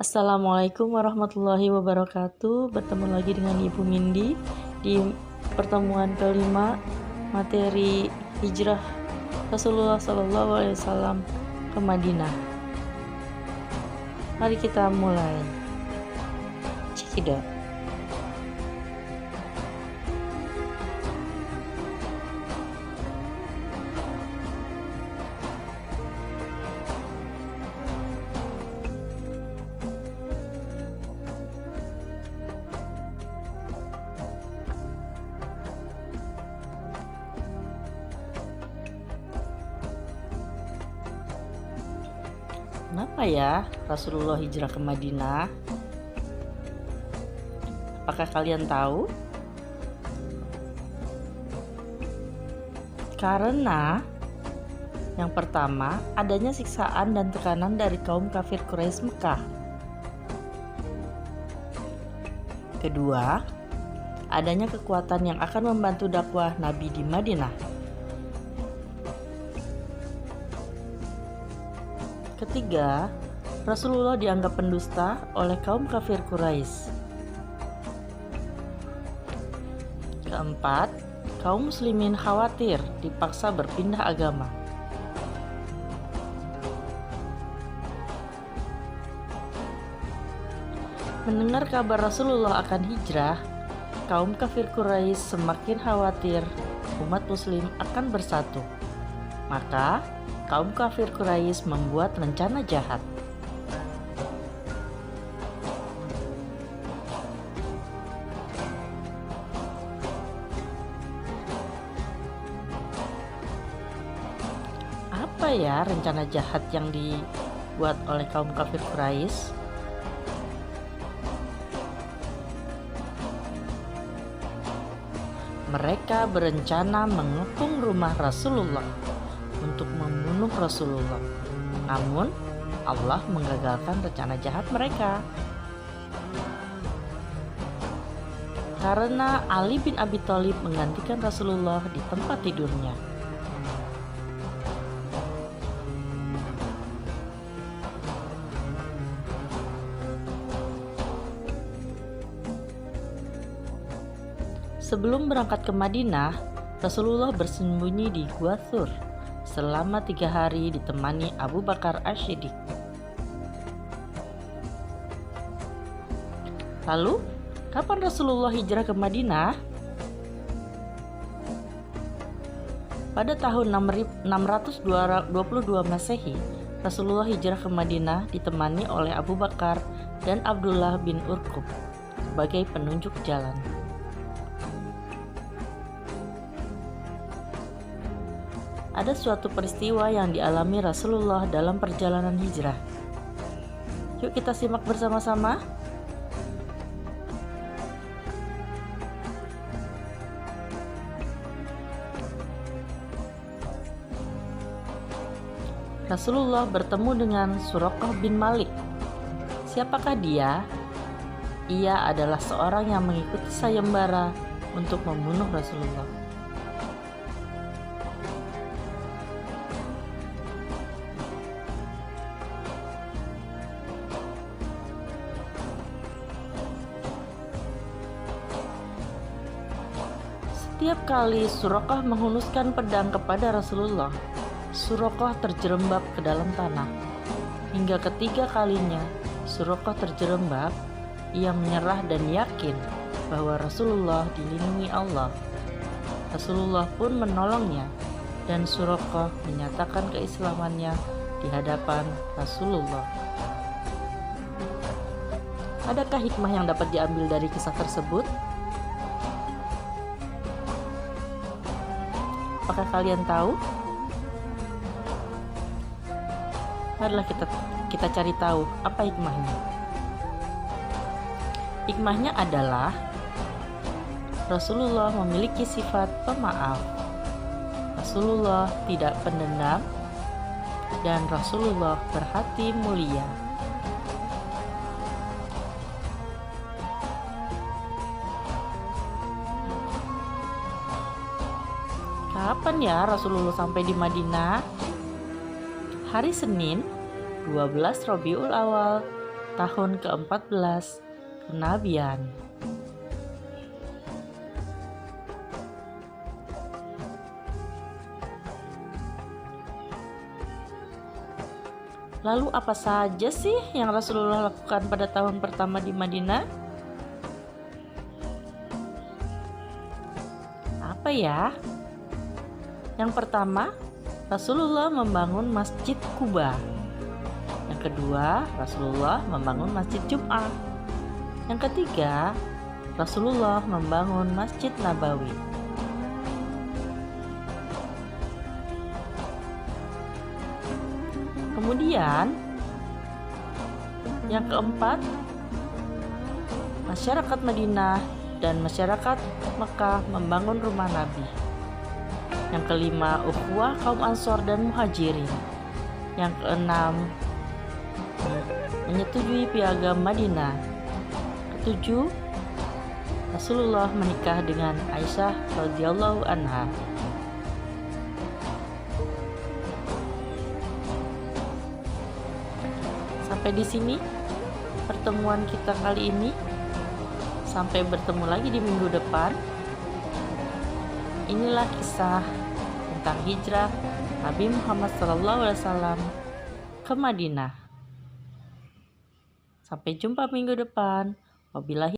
Assalamualaikum warahmatullahi wabarakatuh. Bertemu lagi dengan Ibu Mindy di pertemuan kelima materi hijrah Rasulullah SAW ke Madinah. Mari kita mulai. Cekidot. Kenapa ya Rasulullah hijrah ke Madinah? Apakah kalian tahu? Karena yang pertama, adanya siksaan dan tekanan dari kaum kafir Quraisy Mekah. Kedua, adanya kekuatan yang akan membantu dakwah Nabi di Madinah. Ketiga, Rasulullah dianggap pendusta oleh kaum kafir Quraisy. Keempat, kaum muslimin khawatir dipaksa berpindah agama. Mendengar kabar Rasulullah akan hijrah, kaum kafir Quraisy semakin khawatir umat muslim akan bersatu. Maka, kaum kafir Quraisy membuat rencana jahat. Apa ya rencana jahat yang dibuat oleh kaum kafir Quraisy? Mereka berencana mengepung rumah Rasulullah untuk membunuh Rasulullah. Namun, Allah menggagalkan rencana jahat mereka. Karena Ali bin Abi Thalib menggantikan Rasulullah di tempat tidurnya. Sebelum berangkat ke Madinah, Rasulullah bersembunyi di Gua Thur selama 3 hari ditemani Abu Bakar As-Siddiq. Lalu, kapan Rasulullah hijrah ke Madinah? Pada tahun 622 Masehi, Rasulullah hijrah ke Madinah ditemani oleh Abu Bakar dan Abdullah bin Urqub sebagai penunjuk jalan. Ada suatu peristiwa yang dialami Rasulullah dalam perjalanan hijrah. Yuk kita simak bersama-sama. Rasulullah bertemu dengan Suraqah bin Malik. Siapakah dia? Ia adalah seorang yang mengikuti sayembara untuk membunuh Rasulullah. Setiap kali Suraqah menghunuskan pedang kepada Rasulullah, Suraqah terjerembab ke dalam tanah. Hingga ketiga kalinya Suraqah terjerembab, ia menyerah dan yakin bahwa Rasulullah dilindungi Allah. Rasulullah pun menolongnya dan Suraqah menyatakan keislamannya di hadapan Rasulullah. Adakah hikmah yang dapat diambil dari kisah tersebut? Apakah kalian tahu? Marilah kita cari tahu apa hikmahnya. Hikmahnya adalah Rasulullah memiliki sifat pemaaf. Rasulullah tidak pendendam dan Rasulullah berhati mulia. Kapan ya Rasulullah sampai di Madinah? Hari Senin, 12 Rabiul Awal tahun ke-14 kenabian. Lalu apa saja sih yang Rasulullah lakukan pada tahun pertama di Madinah? Apa ya? Yang pertama, Rasulullah membangun Masjid Quba. Yang kedua, Rasulullah membangun Masjid Jum'ah. Yang ketiga, Rasulullah membangun Masjid Nabawi. Kemudian, yang keempat, masyarakat Madinah dan masyarakat Mekah membangun rumah Nabi. Yang kelima, ukhuwah kaum Ansor dan Muhajirin. Yang keenam, menyetujui piagam Madinah. Ketujuh, Rasulullah menikah dengan Aisyah radhiyallahu anha. Sampai di sini pertemuan kita kali ini. Sampai bertemu lagi di minggu depan. Inilah kisah tentang hijrah Nabi Muhammad SAW ke Madinah. Sampai jumpa minggu depan. Wabillahi